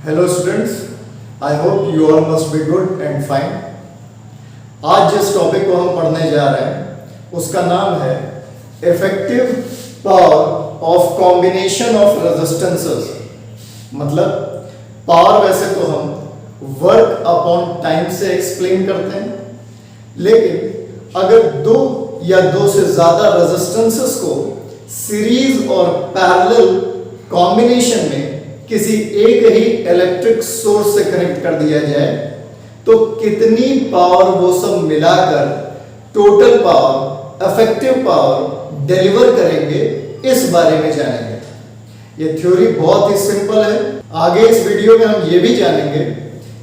Hello students, I hope you all must be good and fine. आज जिस topic को हम पढ़ने जा रहे हैं उसका नाम है effective power of combination of resistances. मतलब पावर वैसे तो हम वर्क अपॉन टाइम से एक्सप्लेन करते हैं, लेकिन अगर दो या दो से ज्यादा रेजिस्टेंसेस को सीरीज और पैरेलल कॉम्बिनेशन में किसी एक ही इलेक्ट्रिक सोर्स से कनेक्ट कर दिया जाए तो कितनी पावर वो सब मिलाकर total power, effective power deliver करेंगे, इस बारे में जानेंगे। ये थ्योरी बहुत ही सिंपल है। आगे इस वीडियो में हम ये भी जानेंगे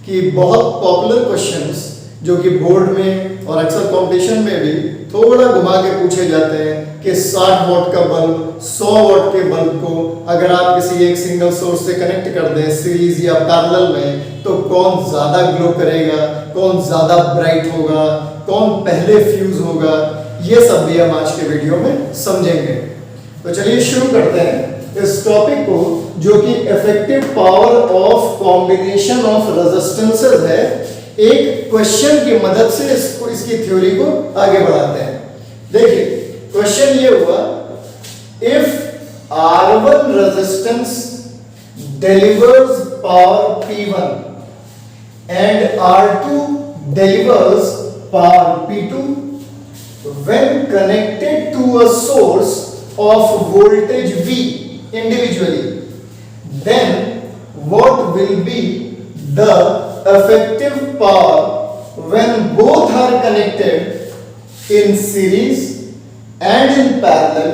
कि बहुत पॉपुलर क्वेश्चंस जो कि बोर्ड में और अक्सर कंपटीशन में भी थोड़ा घुमा के पूछे जाते हैं कि 60 वॉट का बल्ब 100 वॉट के बल्ब को अगर आप किसी एक सिंगल सोर्स से कनेक्ट कर दें सीरीज या पैरेलल में तो कौन ज्यादा ग्लो करेगा, कौन ज्यादा ब्राइट होगा, कौन पहले फ्यूज होगा, ये सब भी हम आज के वीडियो में समझेंगे। तो चलिए शुरू करते हैं इस टॉपिक को, जो कि effective power of combination of resistances है। एक क्वेश्चन की मदद से इसकी थ्योरी को आगे बढ़ाते हैं। देखिए क्वेश्चन ये हुआ, if R1 resistance delivers power P1 and R2 delivers power P2 when connected to a source of voltage V individually, then what will be the effective power when both are connected in series and in parallel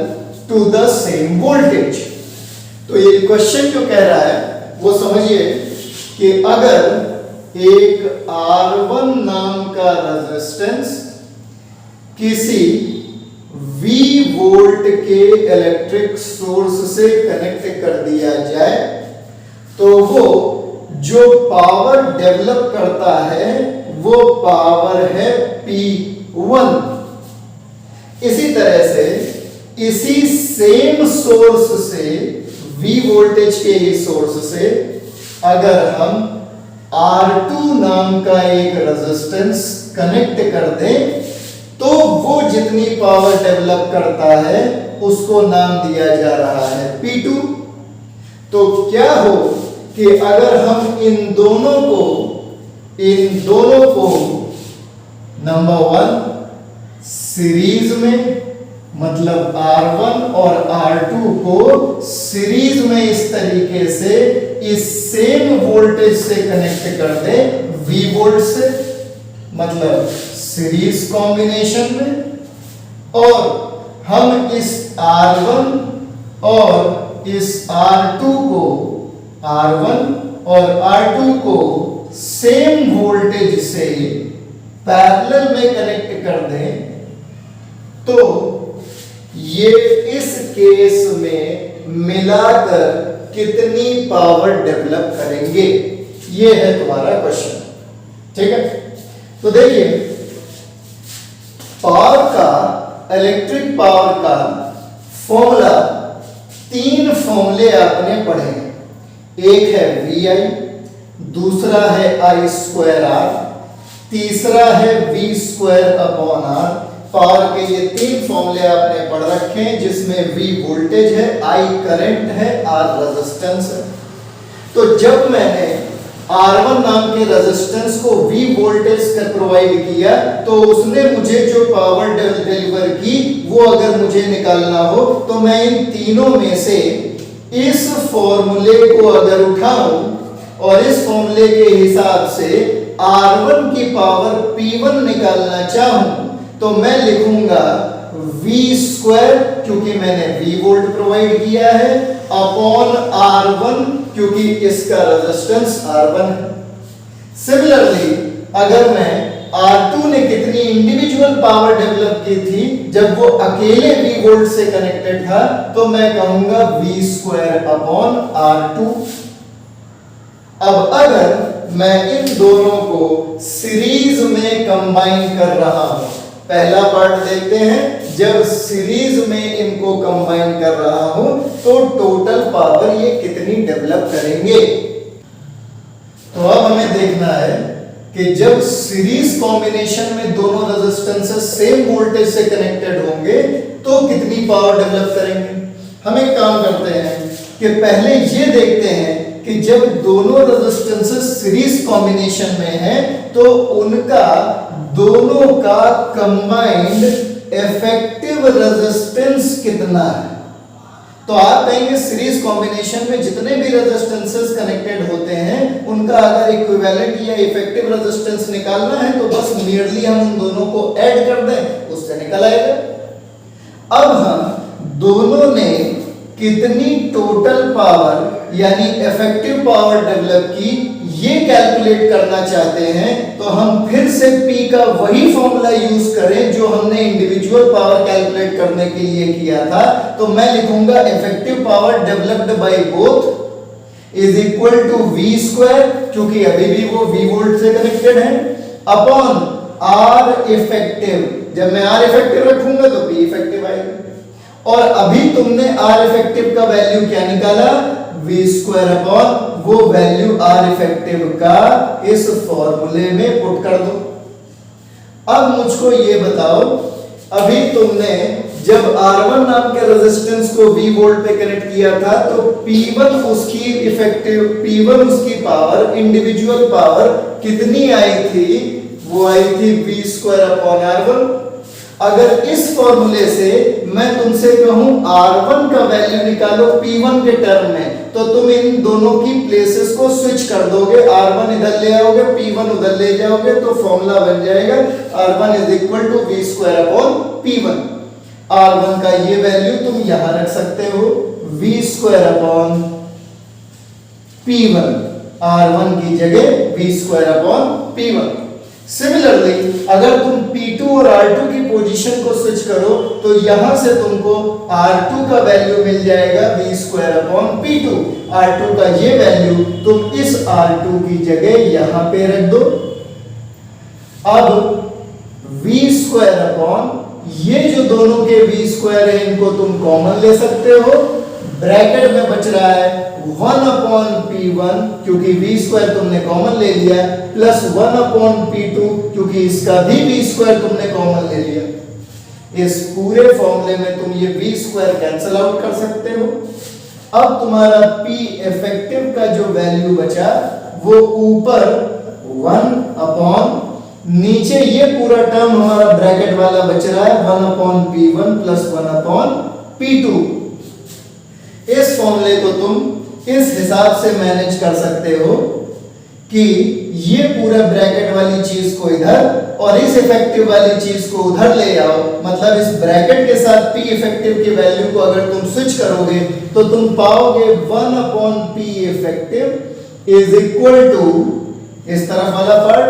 to the same voltage? तो ये question जो कह रहा है वो समझिए कि अगर एक R1 नाम का रेजिस्टेंस किसी V वोल्ट के इलेक्ट्रिक सोर्स से कनेक्ट कर दिया जाए तो वो जो पावर डेवलप करता है वो पावर है P1। इसी तरह से इसी सेम सोर्स से V वोल्टेज के ही सोर्स से अगर हम R2 नाम का एक रेजिस्टेंस कनेक्ट कर दें तो वो जितनी पावर डेवलप करता है उसको नाम दिया जा रहा है P2। तो क्या हो कि अगर हम इन दोनों को नंबर 1 सीरीज में, मतलब R1 और R2 को सीरीज में इस तरीके से इस सेम वोल्टेज से कनेक्ट कर दे V वोल्ट से, मतलब सीरीज कॉम्बिनेशन में, और हम इस R1 और इस R1 और R2 को सेम वोल्टेज से पैरेलल में कनेक्ट कर दें तो ये इस केस में मिलाकर कितनी पावर डेवलप करेंगे, ये है तुम्हारा क्वेश्चन। ठीक है, तो देखिए पावर का, इलेक्ट्रिक पावर का फॉर्मूला, 3 फॉर्मूले आपने पढ़े हैं। एक है VI, दूसरा है I²R, तीसरा है V²/R। पावर के ये 3 फॉर्मूले आपने पढ़ रखे हैं, जिसमें V वोल्टेज है, I करंट है, R रेजिस्टेंस है। तो जब मैंने R1 नाम के रेजिस्टेंस को V वोल्टेज का प्रोवाइड किया तो उसने मुझे जो पावर डिलीवर की वो अगर मुझे निकालना हो तो मैं इन तीनों में से इस फॉर्मूले को अगर उठाऊं और इस फॉर्मूले के हिसाब से R1 की पावर P1 निकालना चाहूं तो मैं लिखूंगा V², क्योंकि मैंने V वोल्ट प्रोवाइड किया है, अपॉन R1 क्योंकि इसका रेजिस्टेंस R1 है। सिमिलरली अगर मैं R2 ने कितनी इंडिविजुअल पावर डेवलप की थी जब वो अकेले V वोल्ट से कनेक्टेड था तो मैं कहूंगा V²/R2। अब अगर मैं इन दोनों को सीरीज में कंबाइन कर रहा हूं, पहला पार्ट देखते हैं, जब सीरीज में इनको कंबाइन कर रहा हूं तो टोटल पावर ये कितनी डेवलप करेंगे। तो अब हमें देखना है कि जब सीरीज कॉम्बिनेशन में दोनों रेजिस्टेंसेस सेम वोल्टेज से कनेक्टेड होंगे तो कितनी पावर डेवलप करेंगे। हम एक काम करते हैं कि पहले ये देखते हैं कि जब दोनों रेजिस्टेंसेस सीरीज कॉम्बिनेशन में हैं तो उनका दोनों का कंबाइंड इफेक्टिव रेजिस्टेंस कितना है। तो आप कहेंगे सीरीज कॉम्बिनेशन में जितने भी रेजिस्टेंसेस कनेक्टेड होते हैं उनका अगर इक्विवेलेंट या इफेक्टिव रेजिस्टेंस निकालना है तो बस मेयरली हम उन दोनों को ऐड कर दें, उससे निकल आएगा। अब हम दोनों ने कितनी टोटल पावर यानी इफेक्टिव पावर डेवलप की ये कैलकुलेट करना चाहते हैं तो हम फिर से P का वही फॉर्मूला यूज करें जो हमने इंडिविजुअल पावर कैलकुलेट करने के लिए किया था। तो मैं लिखूंगा effective power developed by both is equal to V square, क्योंकि अभी भी वो V वोल्ट से कनेक्टेड है, अपॉन R इफेक्टिव। जब मैं R इफेक्टिव रखूंगा तो P इफेक्टिव आएगा। और अभी तुमने R इफेक्टिव का वैल्यू क्या निकाला, V स्क्वायर अपॉन वो वैल्यू R इफेक्टिव का इस फॉर्मूले में पुट कर दो। अब मुझको ये बताओ, अभी तुमने जब R1 नाम के रेजिस्टेंस को V वोल्ट पे कनेक्ट किया था तो P1 उसकी इफेक्टिव, P1 उसकी पावर, इंडिविजुअल पावर कितनी आई थी, वो आई थी V स्क्वायर अपॉन R1। अगर इस फॉर्मूले से मैं तुमसे कहूं R1 का वैल्यू निकालो P1 के टर्म में, तो तुम इन दोनों की प्लेसेस को स्विच कर दोगे, R1 इधर ले आओगे, P1 उधर ले जाओगे, तो फॉर्मूला बन जाएगा R1 is equal to V square upon P1। R1 का ये वैल्यू तुम यहां रख सकते हो, V square upon P1, R1 की जगह V square upon P1। Similarly अगर तुम P2 और R2 की पोजीशन को स्विच करो तो यहां से तुमको R2 का वैल्यू मिल जाएगा V square upon P2। R2 का ये वैल्यू तुम इस R2 की जगह यहां पे रख दो। अब V स्क्वायर अपॉन ये जो दोनों के V स्क्वायर है इनको तुम कॉमन ले सकते हो, ब्रैकेट में बच रहा है 1 अपॉन P1 क्योंकि V स्क्वायर तुमने कॉमन ले लिया, प्लस 1 अपॉन P2 क्योंकि इसका भी V स्क्वायर तुमने कॉमन ले लिया। इस पूरे फॉर्मूले में तुम ये V स्क्वायर कैंसिल आउट कर सकते हो। अब तुम्हारा P इफेक्टिव का जो वैल्यू बचा वो ऊपर 1 अपॉन, नीचे ये पूरा टर्म हमारा ब्रैकेट वाला बच रहा है 1 upon P1 plus 1 upon P2। इस फॉर्मूले को तुम इस हिसाब से मैनेज कर सकते हो कि ये पूरा ब्रैकेट वाली चीज को इधर और इस इफेक्टिव वाली चीज को उधर ले आओ। मतलब इस ब्रैकेट के साथ P इफेक्टिव की वैल्यू को अगर तुम स्विच करोगे तो तुम पाओगे 1 upon P effective is equal to इस तरफ वाला part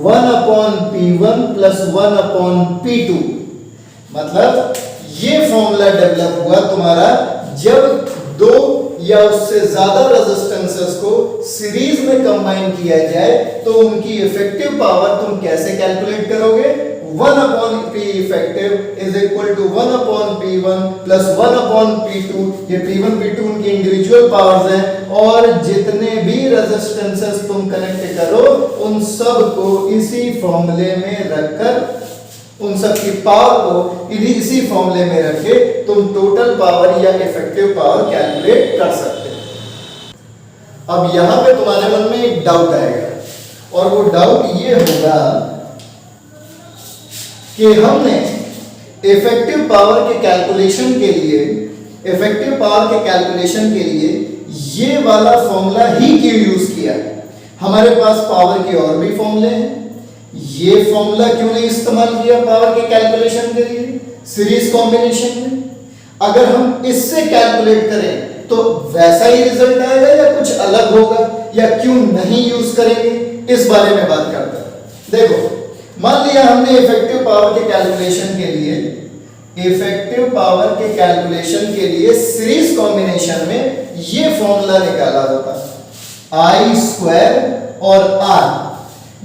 1 upon P1 plus 1 upon P2। मतलब ये फॉर्मूला डेवलप हुआ तुम्हारा जब दो या उससे ज्यादा रेजिस्टेंसेस को सीरीज में कंबाइन किया जाए तो उनकी इफेक्टिव पावर तुम कैसे कैलकुलेट करोगे, 1 upon P effective is equal to 1 upon P1 plus 1 upon P2। ये P1 P2 उनकी इंडिविजुअल पावर्स हैं और जितने भी रेजिस्टेंसेस तुम कनेक्ट करो उन सब को इसी फॉर्मूले में रखकर, उन सब की पावर को इसी फॉर्मूले में रखे तुम टोटल पावर या इफेक्टिव पावर कैलकुलेट कर सकते हो। अब यहां पे तुम्हारे मन में एक डाउट आएगा और वो डाउट ये होगा कि हमने इफेक्टिव पावर के कैलकुलेशन के लिए, इफेक्टिव पावर के कैलकुलेशन के लिए ये वाला फॉर्मूला ही क्यों यूज किया। हमारे पास पावर के और भी फॉर्मूले हैं, ये फॉर्मूला क्यों नहीं इस्तेमाल किया पावर के कैलकुलेशन के लिए सीरीज कॉम्बिनेशन में। अगर हम इससे कैलकुलेट करें तो वैसा ही रिजल्ट आएगा या कुछ अलग होगा, या क्यों नहीं यूज करेंगे, इस बारे में बात करते हैं। देखो मान लिया हमने इफेक्टिव पावर के कैलकुलेशन के लिए, इफेक्टिव पावर के कैलकुलेशन के लिए सीरीज कॉम्बिनेशन में ये फॉर्मूला निकाला होता I स्क्वायर और R,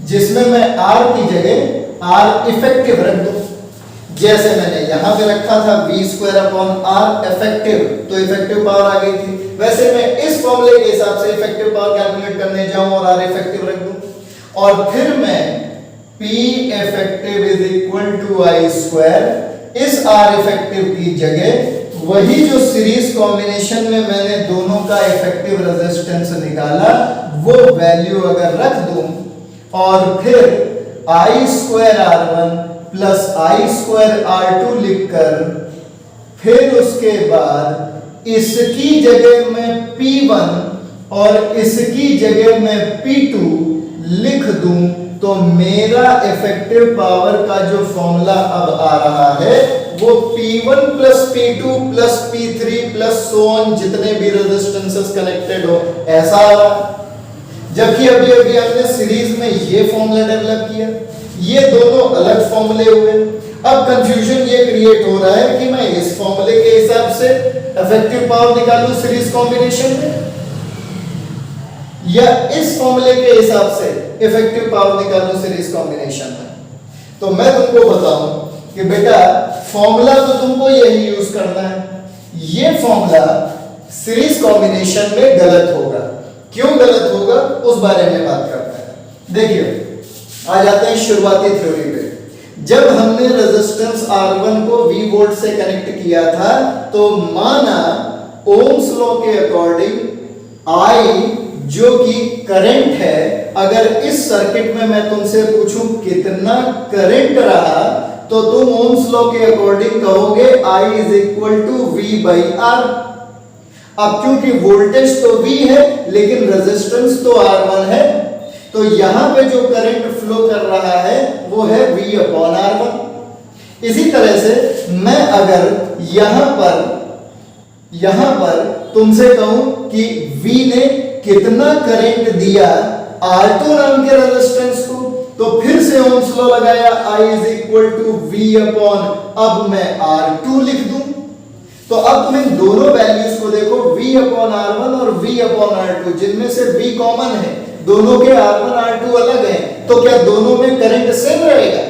जिसमें मैं R की जगह R इफेक्टिव रख दूं। जैसे मैंने यहां पे रखा था v square upon r effective, तो इफेक्टिव पावर आ गई थी। वैसे मैं इस फॉर्मूले के हिसाब से इफेक्टिव पावर कैलकुलेट करने जाऊं और r इफेक्टिव रख दूं और फिर मैं p effective is equal to i square, इस r इफेक्टिव की जगह वही जो सीरीज कॉम्बिनेशन में मैंने दोनों का इफेक्टिव रेजिस्टेंस निकाला वो वैल्यू अगर रख दूं और फिर i square r1 plus i square r2 लिखकर फिर उसके बाद इसकी जगह में p1 और इसकी जगह में p2 लिख दूं तो मेरा इफेक्टिव पावर का जो फॉर्मूला अब आ रहा है वो P1 plus P2 plus P3 plus so on, जितने भी रेजिस्टेंसेस कनेक्टेड हो ऐसा आ रहा। जबकि अभी अभी हमने सीरीज में ये फॉर्मूला डेवलप किया, ये दोनों अलग फॉर्मूले हुए। अब कंफ्यूजन ये क्रिएट हो रहा है कि मैं इस फॉर्मूले के हिसाब से इफेक्टिव पावर निकालूं सीरीज कॉम्बिनेशन में या इस फॉर्मूले के हिसाब से इफेक्टिव पावर निकालूं सीरीज कॉम्बिनेशन में। तो मैं तुमको बताऊं कि बेटा फॉर्मूला तो तुमको यही यूज करना है, ये फॉर्मूला सीरीज कॉम्बिनेशन में गलत होगा। क्यों गलत होगा उस बारे में बात करते हैं। देखिए आ जाते हैं शुरुआती थ्योरी पे। जब हमने रेजिस्टेंस R1 को V वोल्ट से कनेक्ट किया था तो माना ओम्स लॉ के अकॉर्डिंग I जो कि करंट है, अगर इस सर्किट में मैं तुमसे पूछूं कितना करंट रहा तो तुम ओम्स लॉ के अकॉर्डिंग कहोगे I is equal to V by R। अब क्योंकि वोल्टेज तो V है लेकिन रेजिस्टेंस तो R1 है, तो यहां पे जो करंट फ्लो कर रहा है वो है V अपॉन R1। इसी तरह से मैं अगर यहां पर तुमसे कहूं कि V ने कितना करंट दिया R2 नाम के रेजिस्टेंस को, तो फिर से ओम्स लॉ लगाया I is equal to V upon, अब मैं R2 लिख दूं। तो अब तुम इन दोनों वैल्यूज को देखो V अपॉन R1 और V अपॉन R2, जिनमें से V कॉमन है, दोनों के R1 R2 अलग हैं, तो क्या दोनों में करंट सेम रहेगा?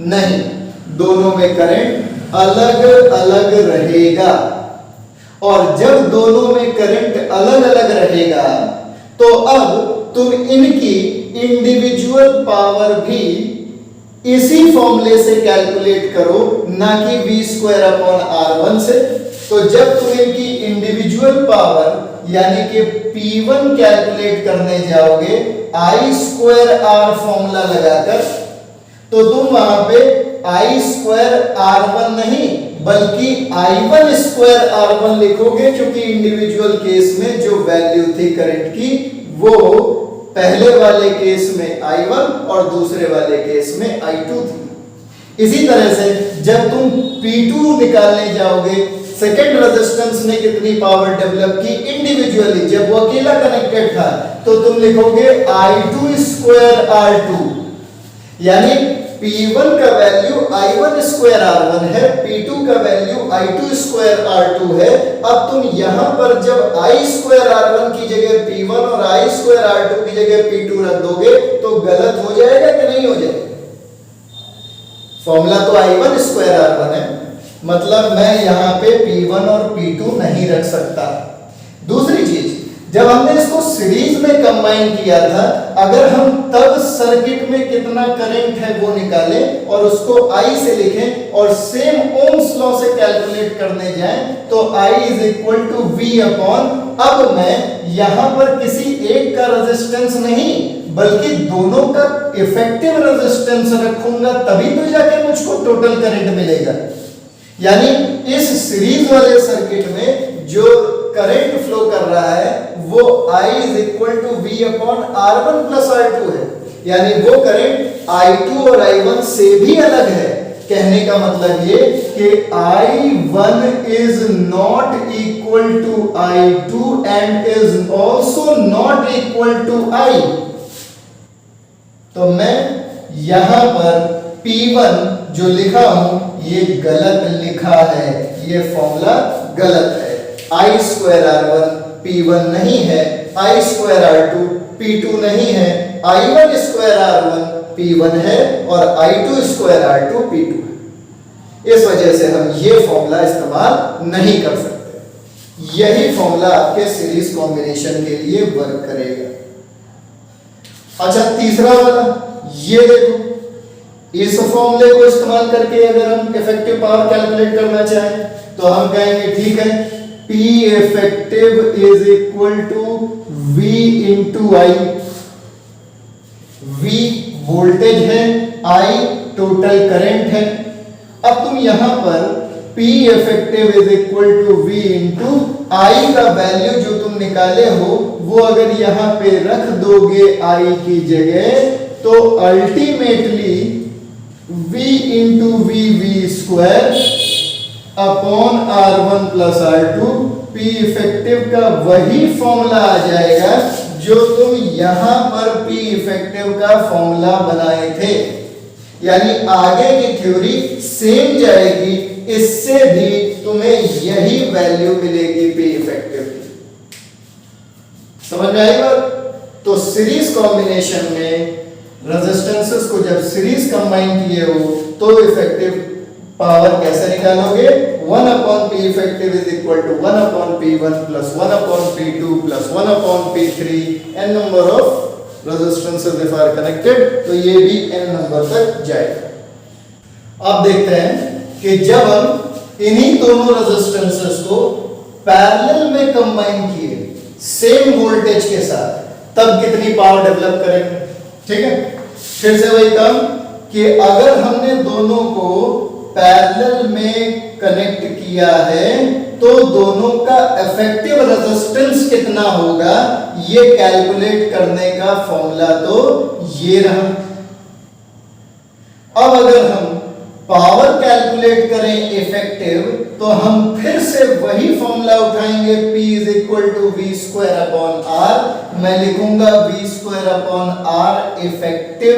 नहीं, दोनों में करंट अलग अलग रहेगा। और जब दोनों में करंट अलग अलग रहेगा तो अब तुम इनकी इंडिविजुअल पावर भी इसी फॉर्मूले से कैलकुलेट करो, ना कि V स्क्वायर अपॉन R1 से। तो जब तुम इनकी इंडिविजुअल पावर यानी कि P1 कैलकुलेट करने जाओगे I स्क्वायर R फॉर्मूला लगाकर, तो तुम वहां पे I स्क्वायर R1 नहीं बल्कि I1 स्क्वायर R1 लिखोगे, क्योंकि इंडिविजुअल केस में जो वैल्यू थी करंट की वो पहले वाले केस में I1 और दूसरे वाले केस में I2 थी। इसी तरह से जब तुम P2 निकालने जाओगे, सेकेंड रेजिस्टेंस ने कितनी पावर डेवलप की इंडिविजुअली, जब वो अकेला कनेक्टेड था, तो तुम लिखोगे I2 स्क्वायर R2, यानी P1 का वैल्यू I1 स्क्वायर R1 है, P2 का वैल्यू I2 स्क्वायर R2 है। अब तुम यहां पर जब I स्क्वायर R1 की जगह P1 और I स्क्वायर R2 की जगह P2 रख दोगे तो गलत हो जाएगा कि नहीं हो जाएगा? फॉर्मूला तो I1 स्क्वायर R1 है, मतलब मैं यहां पे P1 और P2 नहीं रख सकता। दूसरी चीज, जब हमने इसको सीरीज में कंबाइन किया था, अगर हम तब सर्किट में कितना करंट है वो निकालें और उसको I से लिखें और सेम ओम्स लॉ से कैलकुलेट करने जाएं तो I is equal to V upon, अब मैं यहां पर किसी एक का रेजिस्टेंस नहीं बल्कि दोनों का इफेक्टिव रेजिस्टेंस रखूंगा, तभी तो जाके मुझको टोटल करंट मिलेगा। यानी इस सीरीज वाले सर्किट में जो करंट फ्लो कर रहा है वो I is equal to V upon R1 plus R2 है, यानी वो करंट I2 और I1 से भी अलग है। कहने का मतलब ये कि I1 is not equal to I2 and is also not equal to I। तो मैं यहां पर P1 जो लिखा हूं ये गलत लिखा है, ये फॉर्मूला गलत है। I स्क्वायर R1 P1 नहीं है, I स्क्वायर R2 P2 नहीं है, I1 स्क्वायर R1 P1 है और I2 स्क्वायर R2 P2 है। इस वजह से हम ये फॉर्मूला इस्तेमाल नहीं कर सकते। यही फॉर्मूला आपके सीरीज कॉम्बिनेशन के लिए वर्क करेगा। अच्छा, तीसरा वाला ये देखो, इस फॉर्मूले को इस्तेमाल करके अगर हम इफेक्टिव पावर कैलकुलेट करना चाहें तो हम कहेंगे ठीक है, P effective is equal to V into I। V voltage है, I टोटल करंट है। अब तुम यहां पर P effective is equal to V into I का वैल्यू जो तुम निकाले हो वो अगर यहां पे रख दोगे I की जगह, तो ultimately V into V square upon R1 plus R2, P effective का वही फॉर्मूला आ जाएगा जो तुम यहां पर P इफेक्टिव का फॉर्मूला बनाए थे। यानी आगे की थ्योरी सेम जाएगी, इससे भी तुम्हें यही वैल्यू मिलेगी P इफेक्टिव की। समझ में आई बात? तो सीरीज कॉम्बिनेशन में रेजिस्टेंसेस को जब सीरीज कंबाइन किए हो तो इफेक्टिव पावर कैसे निकालोगे? 1 upon P effective is equal to 1 upon P1 plus 1 upon P2 plus 1 upon P3, n number of resistances if are connected, तो ये भी n नंबर तक जाएगा। अब देखते हैं कि जब हम इन्हीं दोनों रेजिस्टेंसेस को पैरेलल में कंबाइन किए सेम वोल्टेज के साथ, तब कितनी पावर डेवलप करेंगे। ठीक है, फिर से वही काम कि अगर हमने दोनों को पैरेलल में कनेक्ट किया है तो दोनों का इफेक्टिव रेजिस्टेंस कितना होगा, ये कैलकुलेट करने का फॉर्मूला तो ये रहा। अब अगर हम पावर कैलकुलेट करें इफेक्टिव, तो हम फिर से वही फॉर्मूला उठाएंगे, P is equal to V square upon R। मैं लिखूंगा V square upon R effective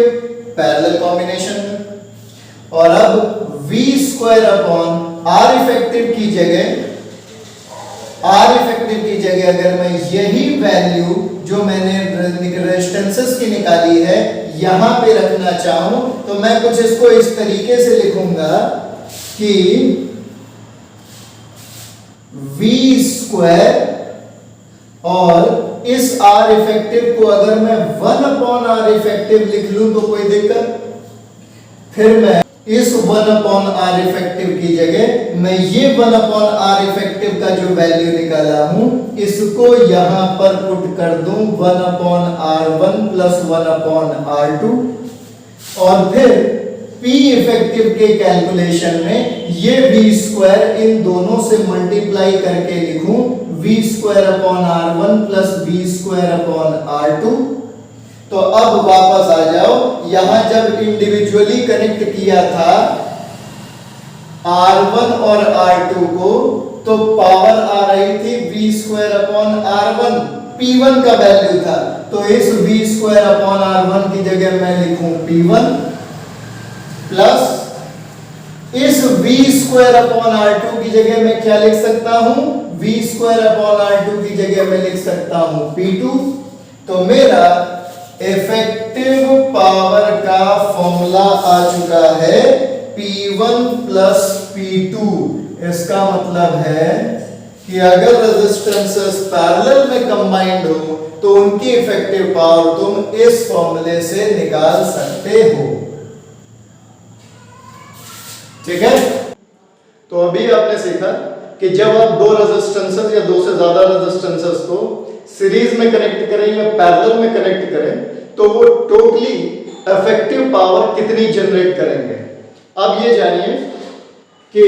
parallel combination में, और अब V square upon R effective की जगह अगर मैं यही वैल्यू जो मैंने रेजिस्टेंसेस की निकाली है यहां पे रखना चाहूं, तो मैं कुछ इसको इस तरीके से लिखूंगा कि V स्क्वायर, और इस R इफेक्टिव को अगर मैं 1 अपॉन R इफेक्टिव लिख लूं तो कोई दिक्कत? फिर मैं इस 1 अपॉन R इफेक्टिव की जगह मैं ये 1 अपॉन R इफेक्टिव का जो वैल्यू निकाला हूं इसको यहां पर पुट कर दूं 1 upon R1 plus 1 upon R2, और फिर P इफेक्टिव के कैलकुलेशन में ये V स्क्वायर इन दोनों से मल्टीप्लाई करके लिखूं V square upon R1 plus V square upon R2। तो अब वापस आ जाओ, यहां जब इंडिविजुअली कनेक्ट किया था R1 और R2 को, तो पावर आ रही थी V square upon R1, P1 का वैल्यू था, तो इस V स्क्वायर अपॉन R1 की जगह मैं लिखूं P1 प्लस इस V स्क्वायर अपॉन R2 की जगह मैं क्या लिख सकता हूं? V स्क्वायर अपॉन R2 की जगह मैं लिख सकता हूं P2। तो मेरा इफेक्टिव पावर का फॉर्मूला आ चुका है P1 प्लस P2। इसका मतलब है कि अगर रेजिस्टेंसेस पैरेलल में कंबाइंड हो तो उनकी इफेक्टिव पावर तुम इस फॉर्मूले से निकाल सकते हो। ठीक है, तो अभी आपने सीखा कि जब आप दो रेजिस्टेंसेस या दो से ज्यादा रेजिस्टेंसेस को सीरीज में कनेक्ट करें या पैरेलल में कनेक्ट करें तो वो टोटली इफेक्टिव पावर कितनी जनरेट करेंगे। अब ये जानिए कि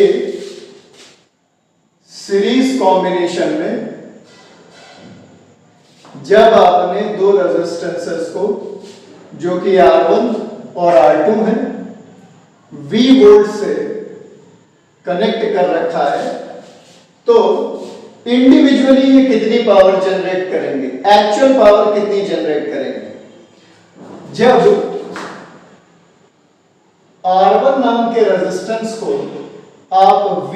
सीरीज कॉम्बिनेशन में जब आपने दो रेजिस्टेंसेस को जो कि R1 और R2 है V वोल्ट से कनेक्ट कर रखा है, तो इंडिविजुअली ये कितनी पावर जनरेट करेंगे, एक्चुअल पावर कितनी जनरेट करेंगे। जब R1 नाम के रेजिस्टेंस को आप V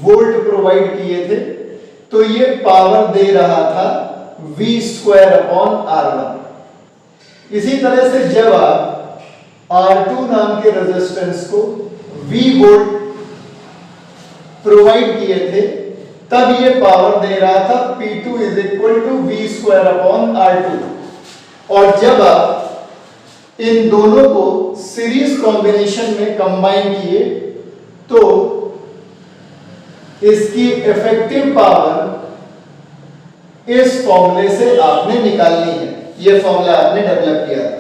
वोल्ट प्रोवाइड किए थे तो ये पावर दे रहा था V स्क्वायर अपॉन R1। इसी तरह से जब आप R2 नाम के रेजिस्टेंस को V वोल्ट प्रोवाइड किए थे तब ये पावर दे रहा था P2 is equal to V square upon R2। और जब आप इन दोनों को सीरीज कॉम्बिनेशन में कंबाइन किए तो इसकी इफेक्टिव पावर इस फॉर्मूले से आपने निकालनी है। ये फॉर्मूला आपने डेवलप किया था।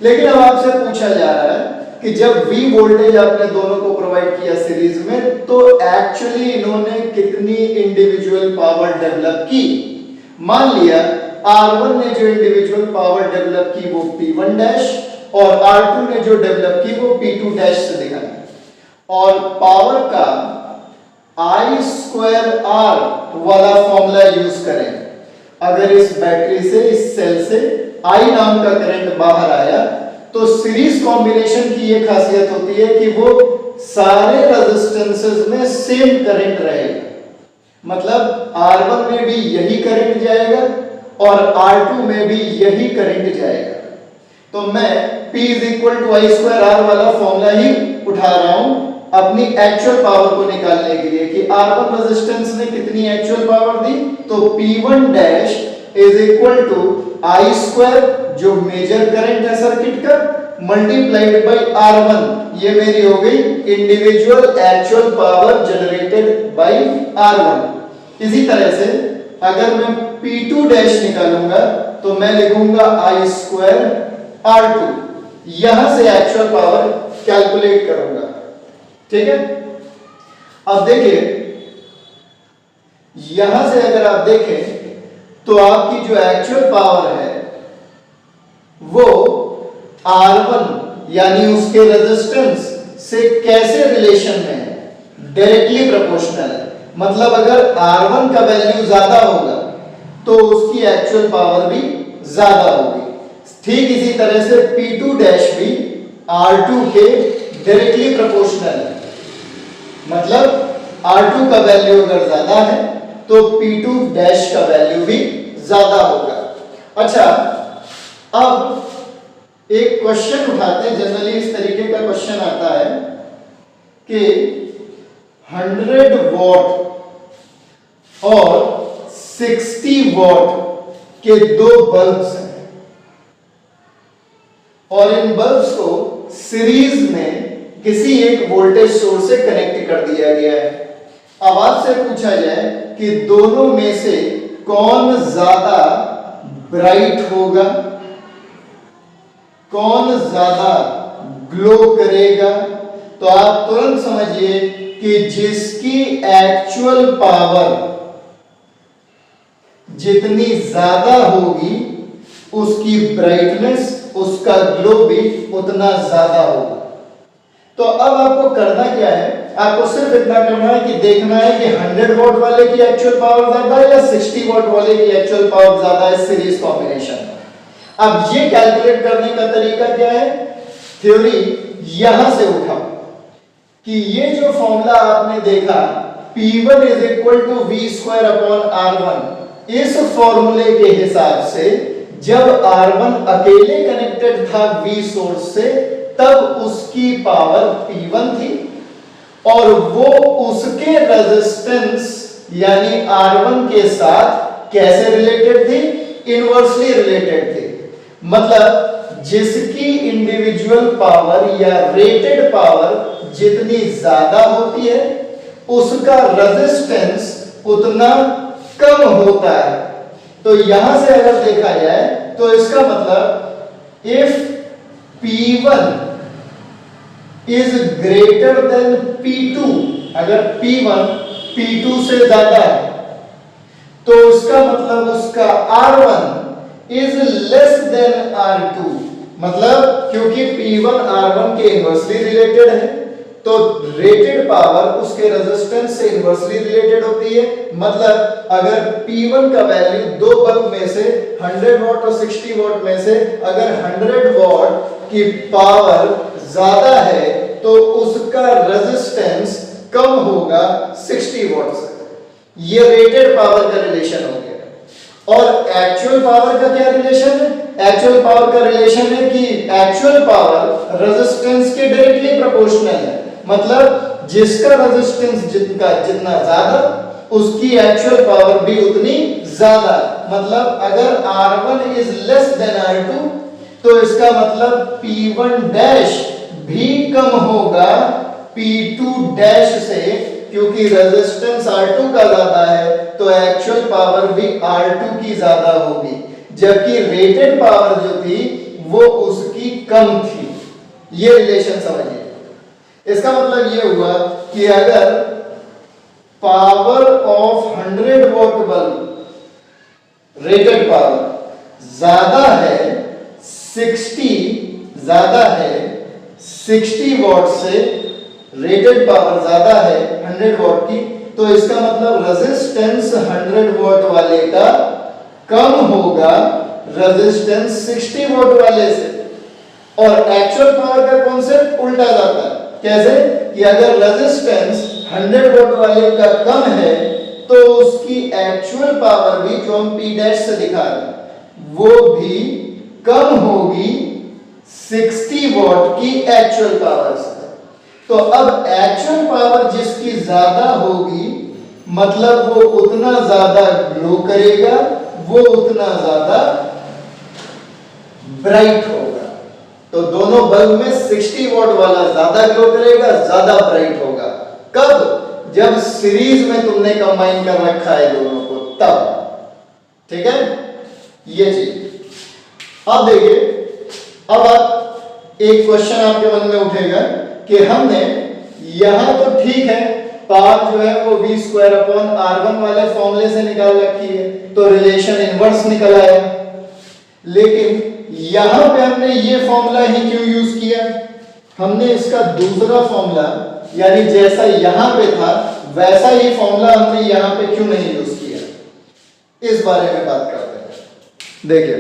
लेकिन अब आपसे पूछा जा रहा है कि जब V वोल्टेज आपने दोनों को प्रोवाइड किया सीरीज में तो एक्चुअली इन्होंने कितनी इंडिविजुअल पावर डेवलप की। मान लिया R1 ने जो इंडिविजुअल पावर डेवलप की वो P1 डैश और R2 ने जो डेवलप की वो P2 डैश से दिखाई। और पावर का I स्क्वायर R वाला फॉर्मूला यूज करें। अगर इस बैटरी से इस सेल से I नाम का करंट बाहर आया तो सीरीज कॉम्बिनेशन की ये खासियत होती है कि वो सारे रेजिस्टेंसेस में सेम करंट रहेगा। मतलब R1 में भी यही करंट जाएगा और R2 में भी यही करंट जाएगा। तो मैं P is equal to I square R वाला फॉर्मूला ही उठा रहा हूं अपनी एक्चुअल पावर को निकालने के लिए कि R1 रेजिस्टेंस ने कितनी एक्चुअल पावर दी। तो P1 dash is equal to I square जो मेजर करंट है सर्किट का मल्टीप्लाइड बाय R1। ये मेरी हो गई individual actual power generated by R1। इसी तरह से अगर मैं P2 डैश निकालूंगा तो मैं लिखूंगा आई स्क्वायर R2। यहां से एक्चुअल पावर कैलकुलेट करूंगा। ठीक है, अब देखिए यहां से अगर आप देखें तो आपकी जो एक्चुअल पावर है वो R1 यानी उसके रेजिस्टेंस से कैसे रिलेशन में है, डायरेक्टली प्रोपोर्शनल है। मतलब अगर R1 का वैल्यू ज्यादा होगा तो उसकी एक्चुअल पावर भी ज्यादा होगी। ठीक इसी तरह से P2 डैश भी R2 के डायरेक्टली प्रोपोर्शनल है। मतलब R2 का वैल्यू अगर ज्यादा है तो P2 डैश का वैल्यू भी ज्यादा होगा। अच्छा, अब एक क्वेश्चन उठाते हैं। जनरली इस तरीके का क्वेश्चन आता है कि 100 वॉट और 60 वॉट के दो बल्ब्स हैं और इन बल्ब्स को सीरीज में किसी एक वोल्टेज सोर्स से कनेक्ट कर दिया गया है। अब आपसे पूछा जाए कि दोनों में से कौन ज्यादा ब्राइट होगा, कौन ज्यादा ग्लो करेगा, तो आप तुरंत समझिए कि जिसकी एक्चुअल पावर जितनी ज्यादा होगी उसकी ब्राइटनेस, उसका ग्लो भी उतना ज्यादा होगा। तो अब आपको करना क्या है, आपको सिर्फ इतना करना है कि देखना है कि 100 वॉट वाले की एक्चुअल पावर ज्यादा है या 60 वॉट वाले की एक्चुअल पावर ज्यादा है सीरीज कॉम्बिनेशन में। अब ये कैलकुलेट करने का तरीका क्या है, थ्योरी यहां से उठाओ कि ये जो फॉर्मूला आपने देखा P1 is equal to V square upon R1, इस फॉर्मूले के हिसाब से जब R1 अकेले कनेक्टेड था V सोर्स से तब उसकी पावर P1 थी और वो उसके रेजिस्टेंस यानी R1 के साथ कैसे रिलेटेड थी, इनवर्सली रिलेटेड थी। मतलब जिसकी इंडिविजुअल पावर या रेटेड पावर जितनी ज्यादा होती है उसका रेजिस्टेंस उतना कम होता है। तो यहां से अगर देखा जाए तो इसका मतलब if P1 is greater than P2, अगर P1 P2 से ज्यादा है तो उसका मतलब उसका R1 is less than R2। मतलब क्योंकि P1 R1 के इनवर्सली रिलेटेड है तो रेटेड पावर उसके रेजिस्टेंस से इनवर्सली रिलेटेड होती है। मतलब अगर P1 का वैल्यू दो बल्ब में से 100 वॉट और 60 वॉट में से अगर 100 वॉट की पावर ज्यादा है तो उसका रेजिस्टेंस कम होगा 60 वॉट से। ये रेटेड पावर का रिलेशन हो गया। और एक्चुअल पावर का क्या रिलेशन है, एक्चुअल पावर का रिलेशन है कि एक्चुअल पावर रेजिस्टेंस के डायरेक्टली प्रोपोर्शनल है। मतलब जिसका रेजिस्टेंस जितना ज्यादा उसकी एक्चुअल पावर भी उतनी ज्यादा। मतलब अगर R1 is less than R2 तो इसका मतलब P1 डैश भी कम होगा P2 डैश से, क्योंकि रेजिस्टेंस R2 का ज्यादा है तो एक्चुअल पावर भी R2 की ज्यादा होगी, जबकि रेटेड पावर जो थी वो उसकी कम थी। ये रिलेशन समझिए। इसका मतलब ये हुआ कि अगर power of 100 what bulb rated power ज्यादा है 60 वॉट से, रेटेड पावर ज्यादा है 100 वॉट की, तो इसका मतलब रेजिस्टेंस 100 वॉट वाले का कम होगा रेजिस्टेंस 60 वॉट वाले से। और एक्चुअल पावर का कॉन्सेप्ट उल्टा जाता है। कैसे कि अगर रेजिस्टेंस 100 वॉट वाले का कम है तो उसकी एक्चुअल पावर भी, जो हम P डैश से दिखा रहे हैं, वो भी कम होगी 60 वॉट की एक्चुअल पावर से। तो अब एक्चुअल पावर जिसकी ज्यादा होगी मतलब वो उतना ज्यादा ग्लो करेगा, वो उतना ज्यादा ब्राइट होगा। तो दोनों बल्ब में 60 वॉट वाला ज्यादा ग्लो करेगा, ज्यादा ब्राइट होगा। कब? जब सीरीज में तुमने कंबाइन कर रखा है दोनों को, तब। ठीक है, ये चीज। अब देखिए, अब आप एक क्वेश्चन आपके मन में उठेगा कि हमने यहां तो ठीक है पावर जो है वो V²/R1 वाले फॉर्मूले से निकाल रखी है, तो रिलेशन इनवर्स निकल आया। लेकिन यहां पे हमने ये फॉर्मूला ही क्यों यूज किया? हमने इसका दूसरा फॉर्मूला, यानी जैसा यहां पे था वैसा ही फॉर्मूला हमने यहां पे क्यों नहीं यूज किया, इस बारे में बात करते हैं। देखिए,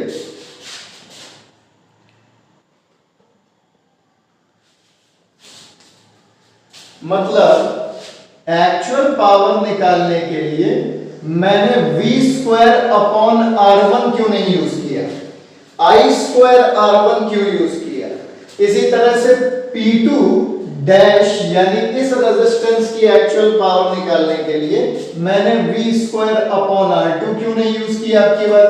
मतलब एक्चुअल पावर निकालने के लिए मैंने V²/R1 क्यों नहीं यूज किया, I²R1 क्यों यूज किया। इसी तरह से P2 डैश यानी इस रेजिस्टेंस की एक्चुअल पावर निकालने के लिए मैंने V²/R2 क्यों नहीं यूज किया आपकी बात।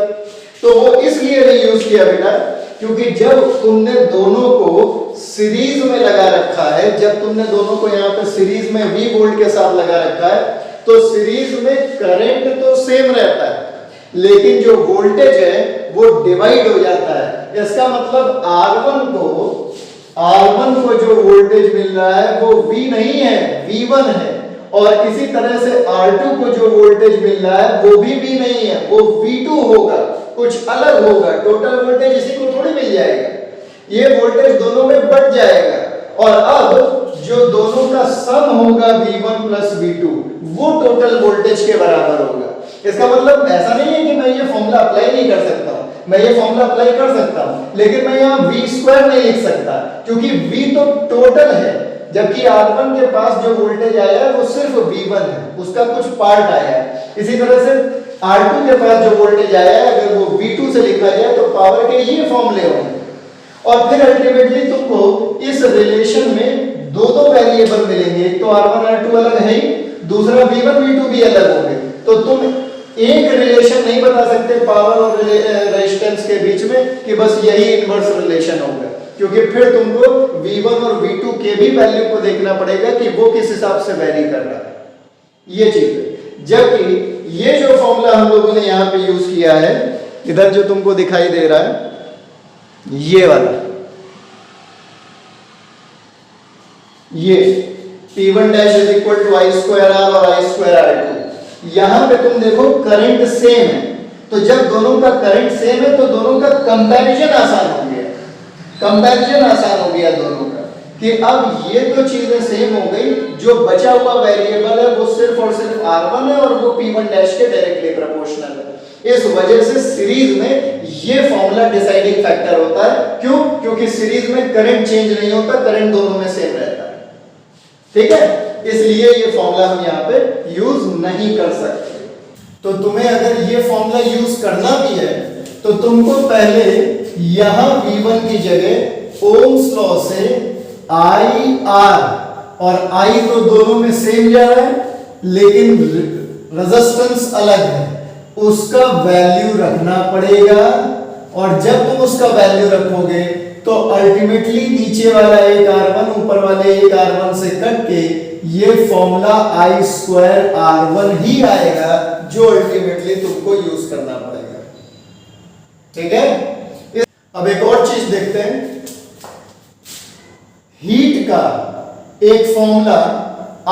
तो वो इसलिए नहीं यूज किया बेटा, क्योंकि जब तुमने दोनों को सीरीज में लगा रखा है, जब तुमने दोनों को यहाँ पे सीरीज में V वोल्ट के साथ लगा रखा है, तो सीरीज में करंट तो सेम रहता है लेकिन जो वोल्टेज है वो डिवाइड हो जाता है। इसका मतलब R1 को जो वोल्टेज मिल रहा है वो V नहीं है, V1 है। और इसी तरह से R2 को जो वोल्टेज मिल रहा है वो भी V नहीं है, वो V2 होगा, कुछ अलग होगा। टोटल वोल्टेज इसी को थोड़ी मिल जाएगा, ये वोल्टेज दोनों में बढ़ जाएगा। और अब जो दोनों का सम होगा V1 प्लस V2 वो टोटल वोल्टेज के बराबर होगा। इसका मतलब ऐसा नहीं है कि मैं ये फॉर्मूला अप्लाई नहीं कर सकता हूं, मैं ये फॉर्मूला अप्लाई कर सकता हूं, लेकिन मैं यहाँ V² नहीं लिख सकता क्योंकि V तो टोटल है, जबकि R1 के पास जो वोल्टेज आया है वो सिर्फ V1 है, उसका कुछ पार्ट आया है। इसी तरह से R2 के पास जो वोल्टेज आया है अगर वो V2 से लिखा जाए तो पावर के ये फॉर्मूले होंगे। और फिर अल्टीमेटली तुमको इस रिलेशन में दो वेरिएबल मिलेंगे, एक तो R1 R2 अलग है ही, दूसरा V1 V2 भी अलग होंगे। तो तुम एक रिलेशन नहीं बता सकते पावर और रेजिस्टेंस के बीच में कि बस यही इनवर्स रिलेशन होगा, क्योंकि फिर तुमको V1 और V2 के भी वैल्यू को देखना पड़ेगा कि वो किस हिसाब से वेरी कर रहा है, ये चीज है। जबकि ये जो फॉर्मूला हम लोगों ने यहाँ पे यूज किया है, इधर जो तुमको दिखाई दे रहा है ये वाला, ये P1 dash is equal to I²R और I²R2। यहां पे तुम देखो करंट सेम है, तो जब दोनों का करंट सेम है तो दोनों का कंपैरिजन आसान हो गया, कंपैरिजन आसान हो गया दोनों का, कि अब ये तो चीजें सेम हो गई, जो बचा हुआ वेरिएबल है वो सिर्फ और सिर्फ R1 है और वो P1 डैश के डायरेक्टली प्रोपोर्शनल है। इस वजह से सीरीज में ये फॉर्मूला डिसाइडिंग फैक्टर होता है। क्यों? क्योंकि सीरीज में करंट चेंज नहीं होता, करंट दोनों में सेम रहता है। ठीक है, इसलिए ये फॉर्मूला हम यहाँ पे यूज नहीं कर सकते। तो तुम्हें अगर ये फॉर्मूला यूज करना भी है तो तुमको पहले यहां V1 की जगह ओम्स लॉ से IR और I तो दोनों में सेम जा रहा है, लेकिन रेजिस्टेंस अलग है, उसका वैल्यू रखना पड़ेगा। और जब तुम उसका वैल्यू रखोगे तो अल्टीमेटली नीचे वाला एक R1 ऊपर वाले एक R1 से कट के ये फॉर्मूला I²R1 ही आएगा, जो अल्टीमेटली तुमको यूज करना पड़ेगा। ठीक है, अब एक और चीज देखते हैं। हीट का एक फॉर्मूला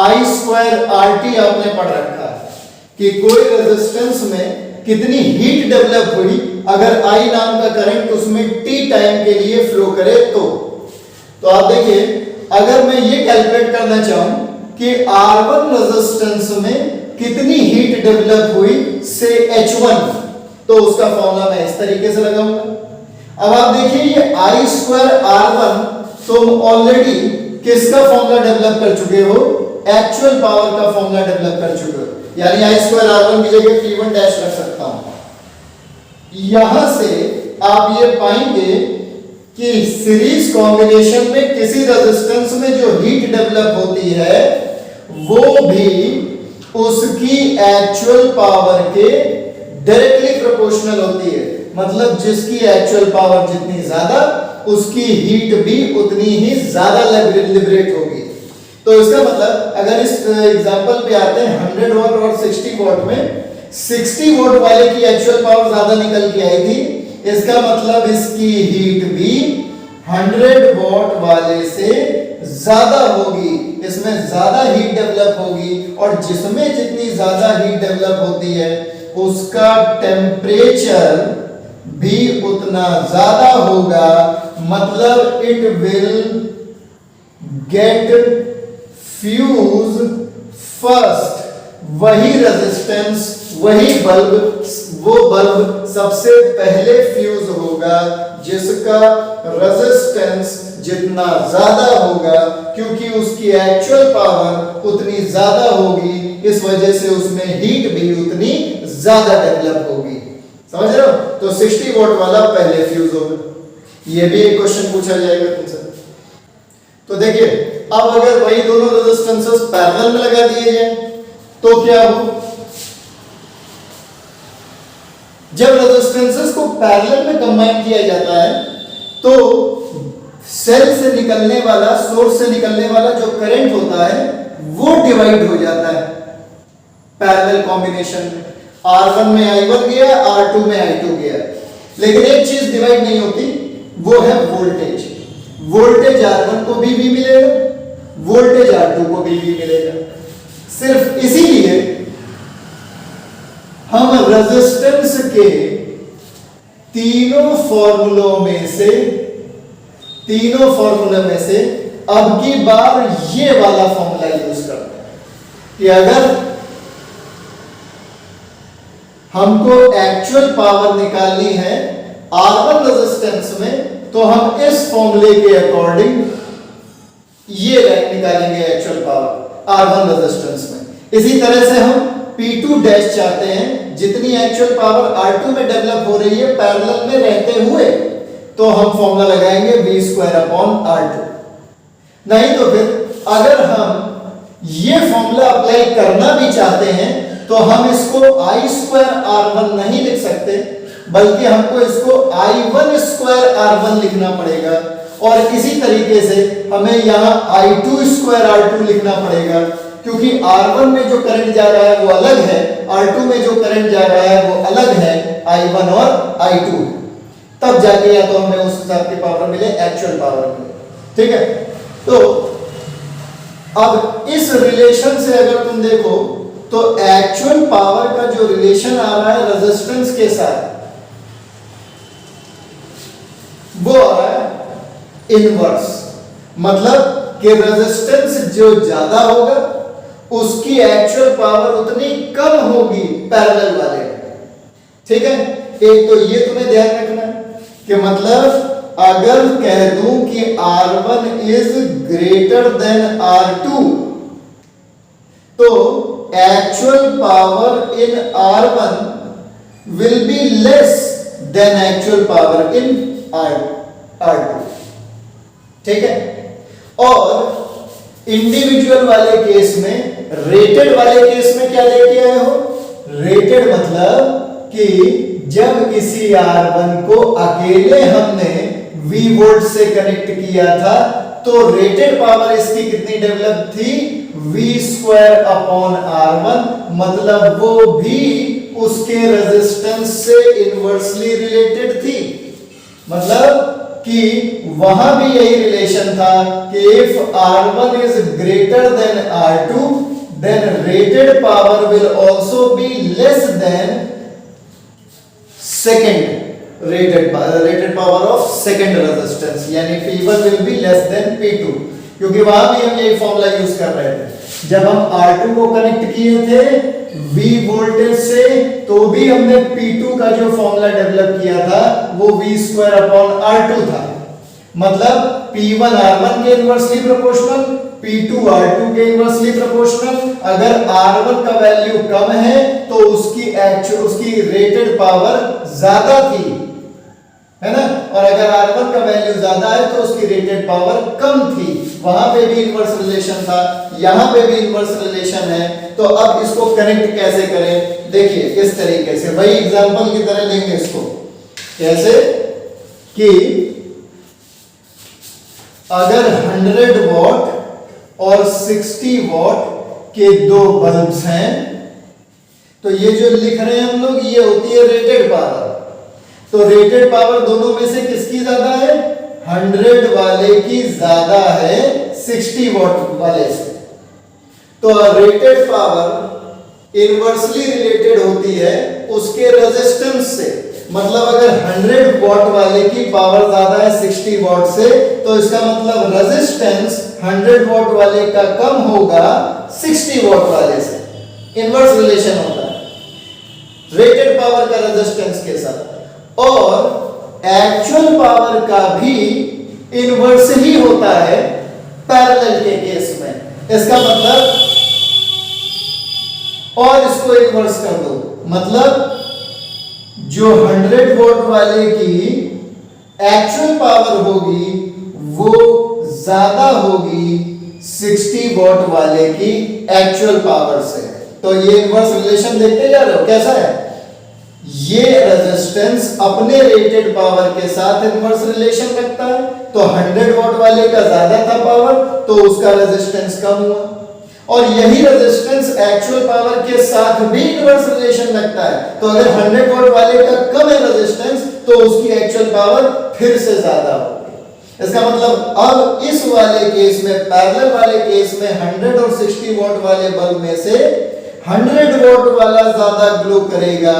I²RT आपने पढ़ रखा है कि कोई रेजिस्टेंस में कितनी हीट डेवलप हुई अगर I नाम का करंट उसमें T टाइम के लिए फ्लो करे तो आप देखिए, अगर मैं ये कैलकुलेट करना चाहूं कि R1 रेजिस्टेंस में कितनी हीट डेवलप हुई से H1, तो उसका फॉर्मूला मैं इस तरीके से लगाऊंगा। अब आप देखिए ये I²R1 तुम ऑलरेडी किसका फॉर्मूला डेवलप कर चुके हो, एक्चुअल पावर का फॉर्मूला डेवलप कर चुके हो, यानी I²R1 की जगह P1 डैश रख सकता हूं। यहां से आप ये पाएंगे कि सीरीज कॉम्बिनेशन में किसी रेजिस्टेंस में जो हीट डेवलप होती है वो भी उसकी एक्चुअल पावर के डायरेक्टली प्रोपोर्शनल होती है। मतलब जिसकी एक्चुअल पावर जितनी ज्यादा, उसकी हीट भी उतनी ही ज्यादा लिबरेट होगी। तो इसका मतलब अगर इस एग्जांपल पे आते हैं 100 वॉट और 60 वॉट में, 60 वॉट वाले की एक्चुअल पावर ज्यादा निकल के आई थी, इसका मतलब इसकी हीट भी 100 वॉट वाले से ज्यादा होगी, इसमें ज्यादा हीट डेवलप होगी। और जिसमें जितनी ज्यादा हीट डेवलप होती है उसका टेम्परेचर भी उतना ज्यादा होगा। मतलब it will get fuse first, वही रेजिस्टेंस, वही बल्ब, वो बल्ब सबसे पहले फ्यूज होगा जिसका रेजिस्टेंस जितना ज्यादा होगा, क्योंकि उसकी एक्चुअल पावर उतनी ज्यादा होगी, इस वजह से उसमें हीट भी उतनी ज्यादा डेवलप होगी। समझ रहे हो? तो 60 वॉट वाला पहले फ्यूज होगा। ये भी एक क्वेश्चन पूछा जाएगा तुमसे। तो देखिए, अब अगर वही दोनों रेजिस्टेंसेस पैरेलल में लगा दिए जाए तो क्या हो? जब रेजिस्टेंसेस को पैरेलल में कंबाइन किया जाता है तो सेल से निकलने वाला, सोर्स से निकलने वाला जो करंट होता है वो डिवाइड हो जाता है पैरेलल कॉम्बिनेशन में। R1 में I1 गया, R2 में I2 गया, लेकिन एक चीज डिवाइड नहीं होती, वो है वोल्टेज। वोल्टेज R1 को भी मिलेगा, वोल्टेज R2 को भी मिलेगा। सिर्फ इसीलिए हम रेजिस्टेंस के तीनों फॉर्मूलों में से अब की बार ये वाला फॉर्मूला यूज करते हैं कि अगर हमको एक्चुअल पावर निकालनी है R1 रेजिस्टेंस में, तो हम इस फॉर्मूले के अकॉर्डिंग ये निकालेंगे एक्चुअल पावर R1 रेजिस्टेंस में। इसी तरह से हम P2 डैश चाहते हैं, जितनी एक्चुअल पावर R2 में डेवलप हो रही है पैरेलल में रहते हुए, तो हम फॉर्मूला लगाएंगे V²/R2। नहीं तो फिर अगर हम ये फॉर्मूला अप्लाई करना भी चाहते हैं तो हम इसको I²R1 नहीं लिख सकते, बल्कि हमको इसको I1²R1 लिखना पड़ेगा। और इसी तरीके से हमें यहाँ I2²R2 लिखना पड़ेगा, क्योंकि R1 में जो करंट जा रहा है वो अलग है, R2 में जो करंट जा रहा है वो अलग है, I1 और I2। तब जाके या तो हमें उस हिसाब की पावर मिले, एक्चुअल पावर मिले। ठीक है, तो अब इस रिलेशन से अगर तुम देखो तो एक्चुअल पावर का जो रिलेशन आ रहा है रेजिस्टेंस के साथ, वो आ रहा है इनवर्स। मतलब कि रेजिस्टेंस जो ज्यादा होगा उसकी एक्चुअल पावर उतनी कम होगी पैरेलल वाले। ठीक है, एक तो ये तुम्हें ध्यान रखना है कि मतलब अगर कह दूं कि R1 is greater than R2, तो actual power in R1 will be less then actual power in R2। ठीक है, और इंडिविजुअल वाले केस में, रेटेड वाले केस में क्या लेके आए हो? रेटेड मतलब कि जब किसी R1 को अकेले हमने V वोल्ट से कनेक्ट किया था तो रेटेड पावर इसकी कितनी डेवलप थी? V² अपॉन R1, मतलब वो भी उसके रेजिस्टेंस से इनवर्सली रिलेटेड थी। मतलब कि वहां भी यही रिलेशन था कि if R1 is greater than R2 then rated power will also be less than second rated power of second resistance, यानी P1 will be less then P2, क्योंकि वहां भी हम यही फॉर्मूला यूज कर रहे थे। जब हम R2 को कनेक्ट किए थे V वोल्टेज से तो भी हमने P2 का जो फॉर्मूला डेवलप किया था वो V² अपॉन R2 था। मतलब P1 R1 के इनवर्सली प्रोपोर्शनल, P2 R2 के इनवर्सली प्रोपोर्शनल। अगर R1 का वैल्यू कम है तो उसकी रेटेड पावर ज्यादा थी, है ना, और अगर R1 का वैल्यू ज्यादा है तो उसकी रेटेड पावर कम थी। वहां पे भी इनवर्स रिलेशन था, यहां पे भी इनवर्स रिलेशन है। तो अब इसको कनेक्ट कैसे करें? देखिए इस तरीके से, वही एग्जांपल की तरह लेंगे इसको। कैसे कि अगर 100 वॉट और 60 वॉट के दो बल्ब्स हैं तो ये जो लिख रहे हैं हम लोग, ये होती है रेटेड पावर। तो रेटेड पावर दोनों में से किसकी ज्यादा है? 100 वाले की ज्यादा है 60 वॉट वाले से। तो रेटेड पावर इनवर्सली रिलेटेड होती है उसके रेजिस्टेंस से। मतलब अगर 100 वॉट वाले की पावर ज्यादा है 60 वॉट से तो इसका मतलब रेजिस्टेंस 100 वॉट वाले का कम होगा 60 वॉट वाले से। इनवर्स रिलेशन होता है रेटेड पावर का रेजिस्टेंस के साथ। और एक्चुअल पावर का भी इनवर्स ही होता है पैरेलल के केस में। इसका मतलब, और इसको इनवर्स कर दो, मतलब जो 100 वोल्ट वाले की एक्चुअल पावर होगी वो ज्यादा होगी 60 वोल्ट वाले की एक्चुअल पावर से। तो ये इनवर्स रिलेशन देखते जा रहे हो कैसा है? ये रेजिस्टेंस अपने रेटेड पावर के साथ इनवर्स रिलेशन रखता है। तो 100 वॉट वाले का ज्यादा था पावर तो उसका रेजिस्टेंस कम हुआ, और यही रेजिस्टेंस एक्चुअल पावर के साथ भी इनवर्स रिलेशन रखता है। तो अगर 100 वॉट वाले का कम है रेजिस्टेंस तो उसकी एक्चुअल पावर फिर से ज्यादा होगी। इसका मतलब अब इस वाले केस में, पैरेलल वाले केस में 100 और 60 वॉट वाले बल्ब में से 100 वॉट वाला ज्यादा ग्लो करेगा,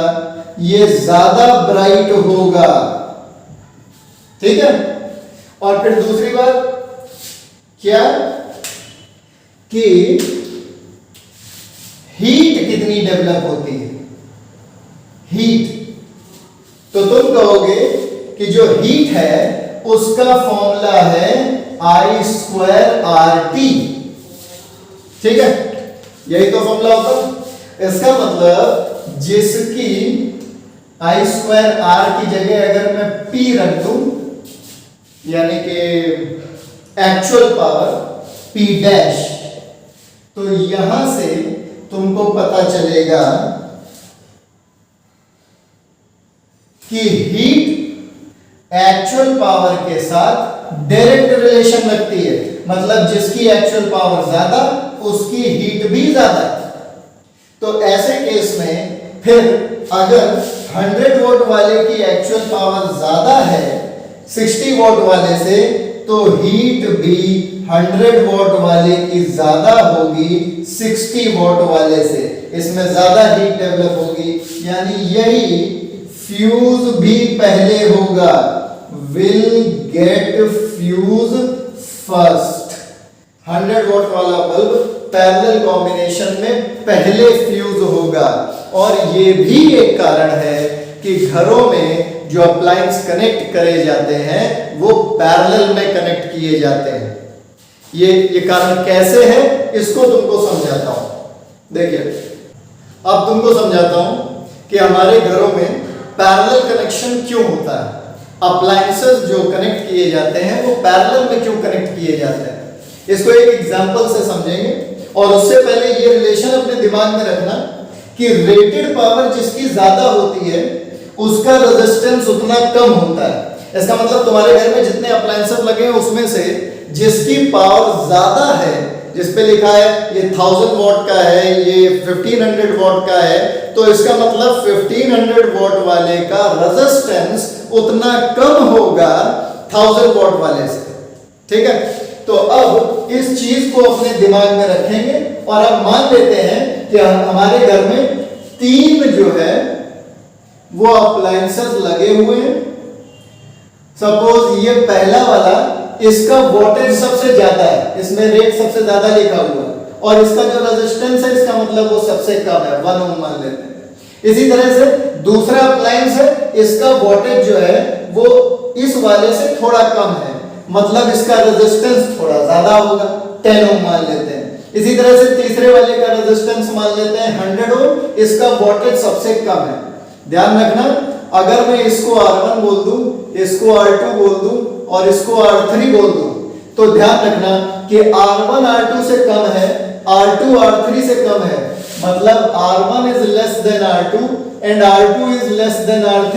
ये ज्यादा ब्राइट होगा। ठीक है। और फिर दूसरी बात क्या कि हीट कितनी डेवलप होती है? हीट, तो तुम कहोगे कि जो हीट है उसका फॉर्मूला है I²RT। ठीक है, यही तो फॉर्मूला होता है। इसका मतलब जिसकी I²R की जगह अगर मैं P रख दूं, यानी कि एक्चुअल पावर P डैश, तो यहां से तुमको पता चलेगा कि हीट एक्चुअल पावर के साथ डायरेक्ट रिलेशन रखती है। मतलब जिसकी एक्चुअल पावर ज्यादा उसकी हीट भी ज्यादा। तो ऐसे केस में फिर अगर 100 वोल्ट वाले की एक्चुअल पावर ज्यादा है 60 वोल्ट वाले से, तो हीट भी 100 वोल्ट वाले की ज्यादा होगी 60 वोल्ट वाले से। इसमें ज्यादा हीट डेवलप होगी, यानी यही फ्यूज भी पहले होगा, will get fuse first. 100 volt वाला बल्ब पैरेलल कॉम्बिनेशन में पहले फ्यूज होगा। और ये भी एक कारण है कि घरों में जो अप्लायंस कनेक्ट करे जाते हैं वो पैरेलल में कनेक्ट किए जाते हैं। ये कारण कैसे है इसको तुमको समझाता हूं। देखिए, अब तुमको समझाता हूं कि हमारे घरों में पैरेलल कनेक्शन क्यों होता है। अप्लायंसेस जो कनेक्ट किए जाते हैं वो पैरेलल में क्यों कनेक्ट किए जाते हैं। इसको एक एग्जांपल से समझेंगे, और उससे पहले ये रिलेशन अपने दिमाग में रखना कि रेटेड पावर जिसकी ज्यादा होती है उसका रेजिस्टेंस उतना कम होता है। इसका मतलब तुम्हारे घर में जितने अप्लायंसेस लगे हैं उसमें से जिसकी पावर ज्यादा है, जिस पे लिखा है ये 1000 वॉट का है, ये 1500 वॉट का है, तो इसका मतलब 1500 वॉट वाले का रेजिस्टेंस उतना कम होगा 1000 वॉट वाले से। ठीक है, तो अब इस चीज को अपने दिमाग में रखेंगे और अब मान लेते हैं कि हमारे घर में 3 जो है वो अप्लायंसेस लगे हुए हैं। सपोज ये पहला वाला, इसका वोल्टेज सबसे ज्यादा है, इसमें रेट सबसे ज्यादा लिखा हुआ है, और इसका जो रेजिस्टेंस है इसका मतलब वो सबसे कम है, 1 ओम मान लेते हैं। इसी तरह से दूसरा अप्लायंस है, इसका वोल्टेज जो है वो इस वाले से थोड़ा कम है, मतलब इसका रेजिस्टेंस थोड़ा ज्यादा होगा, 10 ओम मान लेते हैं। इसी तरह से तीसरे वाले का रेजिस्टेंस मान लेते हैं 100 ओम, इसका वोल्टेज सबसे कम है। ध्यान रखना, अगर मैं इसको R1 बोल दूं, इसको R2 बोल दूं और इसको R3 बोल दूं, तो ध्यान रखना कि R1 R2 से कम है, R2 R3 से कम है, मतलब R1 is less than R2 and R2 is less than R3।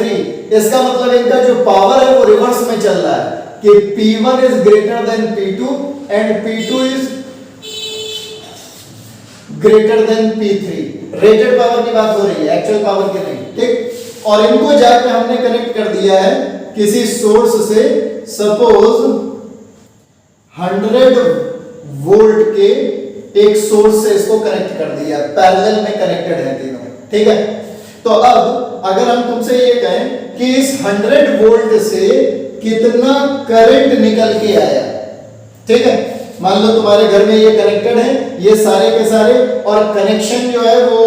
इसका मतलब इनका जो पावर है वो रिवर्स में चल रहा है कि P1 is greater then P2 and P2 is greater then P3। Rated power की बात हो रही है, एक्चुअल पावर की नहीं। ठीक, और इनको जाके हमने कनेक्ट कर दिया है किसी सोर्स से, सपोज 100 वोल्ट के एक सोर्स से इसको कनेक्ट कर दिया, पैरेलल में कनेक्टेड है तीनों। ठीक है, तो अब अगर हम तुमसे ये कहें कि इस 100 वोल्ट से कितना करंट निकल के आया, ठीक है, मान लो तुम्हारे घर में ये कनेक्टेड है, ये सारे के सारे, और कनेक्शन जो है वो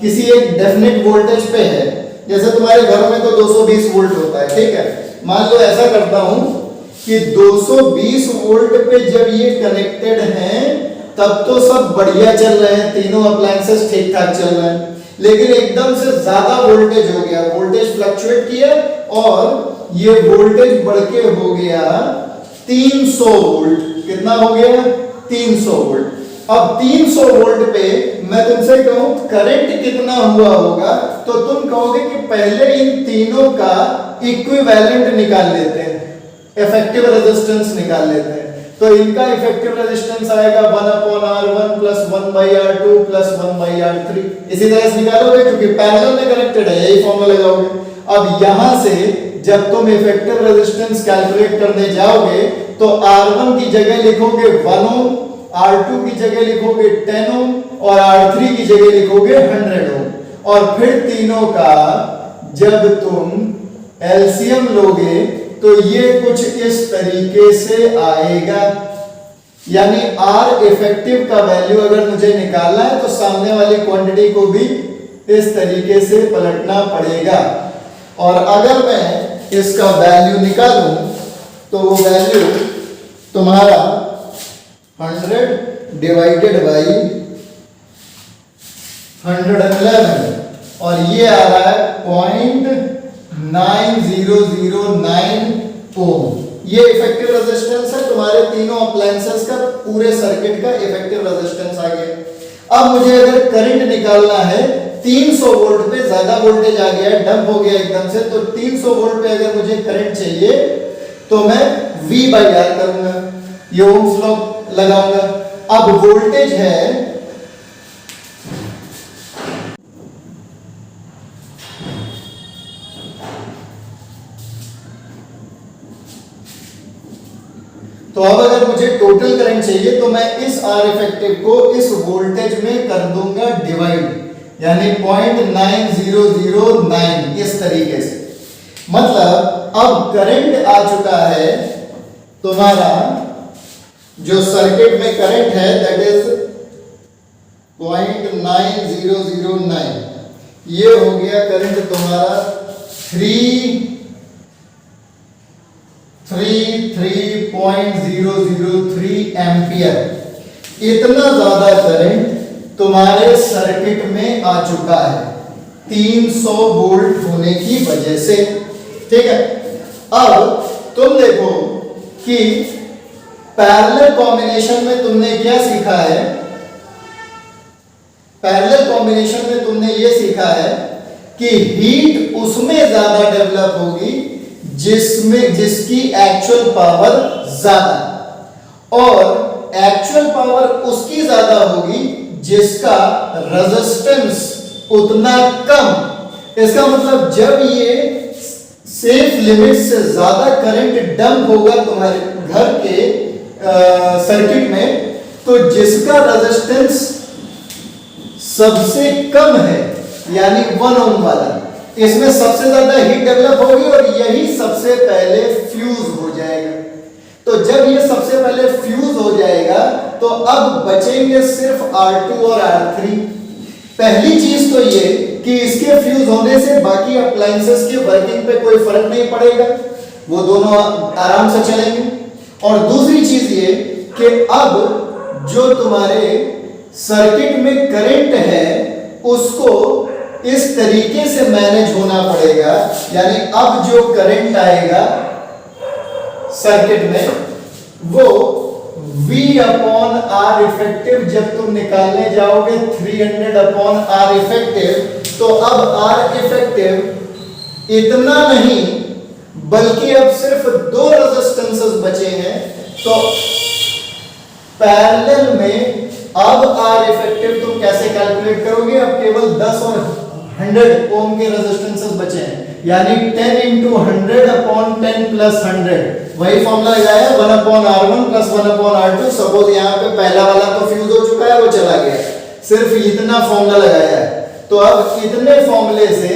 किसी एक डेफिनेट वोल्टेज पे है। जैसे तुम्हारे घरों में तो 220 वोल्ट होता है, ठीक है, मान लो ऐसा करता हूं कि 220 वोल्ट पे जब ये कनेक्टेड हैं तब तो सब बढ़िया चल रहे हैं, तीनों अप्लायंसेस ठीक ठाक चल रहे हैं, लेकिन एकदम से ज्यादा वोल्टेज हो गया, वोल्टेज फ्लक्चुएट किया और ये वोल्टेज बढ़ के हो गया 300 वोल्ट। कितना हो गया? 300 वोल्ट। अब 300 वोल्ट पे मैं तुमसे कहूं करंट कितना हुआ होगा, तो तुम कहोगे कि पहले इन तीनों का इक्विवेलेंट निकाल लेते हैं, इफेक्टिव रेजिस्टेंस निकाल लेते हैं। तो इनका इफेक्टिव रेजिस्टेंस आएगा 1/R1 + 1/R2 + 1/R3। इसी तरह से निकालोगे क्योंकि पैरेलल में कनेक्टेड है, यही फॉर्मूला लगाओगे। अब यहां से जब तुम इफेक्टिव रेजिस्टेंस कैलकुलेट करने जाओगे तो R1 की जगह लिखोगे 1 ओम, R2 की जगह लिखोगे 10 ओम और R3 की जगह लिखोगे 100 ओम। और फिर तीनों का जब तुम एलसीएम लोगे तो ये कुछ इस तरीके से आएगा, यानी R इफेक्टिव का वैल्यू अगर मुझे निकालना है तो सामने वाली क्वांटिटी को भी इस तरीके से पलटना पड़ेगा। और अगर मैं इसका वैल्यू निकालूं तो वो वैल्यू तुम्हारा 100 डिवाइडेड बाई 111 और ये आ रहा है 0.9009 ओम। ये इफेक्टिव रेजिस्टेंस है तुम्हारे तीनों अप्लायंसेस का, पूरे सर्किट का इफेक्टिव रेजिस्टेंस आ गया। अब मुझे अगर करंट निकालना है 300 वोल्ट पे, ज्यादा वोल्टेज आ गया, डंप हो गया एकदम से, तो 300 वोल्ट पे अगर मुझे करंट चाहिए तो मैं V/R करूंगा, ये ओम्स लॉ लगाऊंगा। अब वोल्टेज है तो अब अगर मुझे टोटल करंट चाहिए तो मैं इस R इफेक्टिव को इस वोल्टेज में कर दूंगा डिवाइड, यानी 0.9009 इस तरीके से। मतलब अब करंट आ चुका है तुम्हारा, जो सर्किट में करंट है दैट इज 0.9009, ये हो गया करंट तुम्हारा 33.003 एम्पियर। इतना ज्यादा करंट तुम्हारे सर्किट में आ चुका है 300 वोल्ट होने की वजह से। ठीक है, अब तुम देखो कि पैरेलल कॉम्बिनेशन में तुमने क्या सीखा है? पैरेलल कॉम्बिनेशन में तुमने ये सीखा है कि हीट उसमें ज्यादा डेवलप होगी जिसकी एक्चुअल पावर ज्यादा, और एक्चुअल पावर उसकी ज्यादा होगी जिसका रेजिस्टेंस उतना कम। इसका मतलब जब ये सेफ लिमिट से ज्यादा करंट डंप होगा तुम्हारे घर के सर्किट में, तो जिसका रेजिस्टेंस सबसे कम है यानी 1 ओम वाला, इसमें सबसे ज्यादा हीट डेवलप होगी और यही सबसे पहले फ्यूज हो जाएगा। तो जब ये सबसे पहले फ्यूज हो जाएगा तो अब बचेंगे सिर्फ R2 और R3। पहली चीज तो ये कि इसके फ्यूज होने से बाकी अप्लायंसेस के वर्किंग पे कोई फर्क नहीं पड़ेगा, वो दोनों आराम से चलेंगे। और दूसरी चीज ये कि अब जो तुम्हारे सर्किट में करंट है उसको इस तरीके से मैनेज होना पड़ेगा, यानी अब जो करंट आएगा सर्किट में वो V अपॉन R इफेक्टिव जब तुम निकालने जाओगे 300 अपॉन R इफेक्टिव, तो अब R इफेक्टिव इतना नहीं बल्कि अब सिर्फ 2 रेजिस्टेंसेस बचे हैं। तो पैरेलल में अब R इफेक्टिव तुम कैसे कैलकुलेट करोगे? अब केवल 10 और 100 ओम के रेजिस्टेंसेस बचे हैं, यानी 10 into 100 अपॉन 10 प्लस 100, वही फॉर्मूला लगाया 1 upon R1 plus 1 upon R2। Suppose यहाँ पे पहला वाला तो फ्यूज हो चुका है, वो चला गया, सिर्फ इतना फॉर्मूला लगाया है। तो अब इतने फॉर्मूले से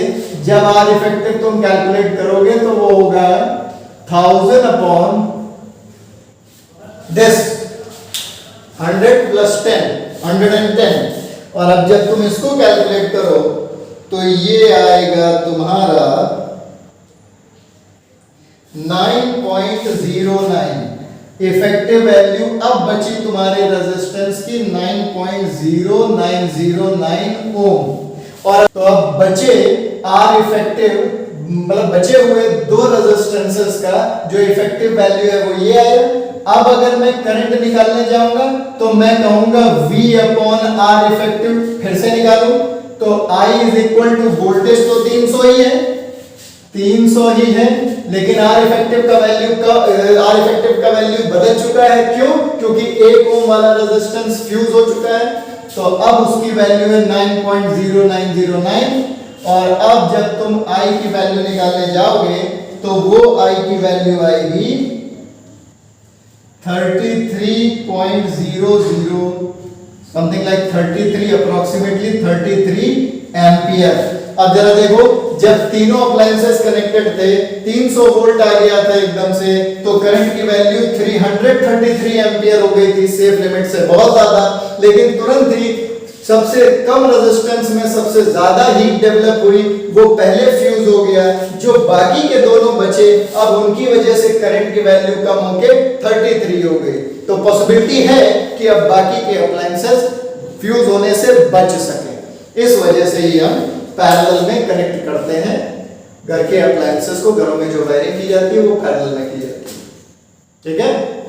जब R इफेक्टिव तुम कैलकुलेट करोगे तो वो होगा 1000 अपॉन दिस 100 प्लस 10, 110। और अब जब तुम इसको कैलकुलेट करो तो ये आएगा तुम्हारा 9.09 इफेक्टिव वैल्यू। अब बची तुम्हारे रेजिस्टेंस की 9.0909 ओम। और तो अब बचे R इफेक्टिव, मतलब बचे हुए 2 रेजिस्टेंसेस का जो इफेक्टिव वैल्यू है वो ये आया। अब अगर मैं करंट निकालने जाऊंगा तो मैं कहूंगा V अपॉन R इफेक्टिव, फिर से निकालूं तो I is equal to voltage तो 300 ही है, 300 ही है, लेकिन R इफेक्टिव का वैल्यू बदल चुका है। क्यों? क्योंकि 1 ओम वाला रेजिस्टेंस फ्यूज हो चुका है। तो अब उसकी वैल्यू है 9.0909। और अब जब तुम I की वैल्यू निकालने जाओगे तो वो I की वैल्यू आएगी 33.00, समथिंग लाइक 33, अप्रोक्सीमेटली 33 एम्पियर। अब जरा देखो, जब तीनों अप्लायंसेस कनेक्टेड थे 300 वोल्ट आ गया था एकदम से, तो करंट की वैल्यू 333 एम्पियर हो गई थी, सेफ लिमिट से बहुत ज्यादा। लेकिन तुरंत ही सबसे कम रेजिस्टेंस में सबसे ज्यादा हीट डेवलप हुई, वो पहले फ्यूज हो गया। जो बाकी के दोनों बचे, अब उनकी वजह से करंट की वैल्यू कम होके 33 हो गई। तो पॉसिबिलिटी है कि अब बाकी के अप्लायंसेस फ्यूज होने से बच सके। इस वजह से ही हम पैरेलल में कनेक्ट करते हैं घर के अप्लायंसेस को। घरों में जो वायरिंग की जाती है वो पैरेलल में की जाती है। ठीक है।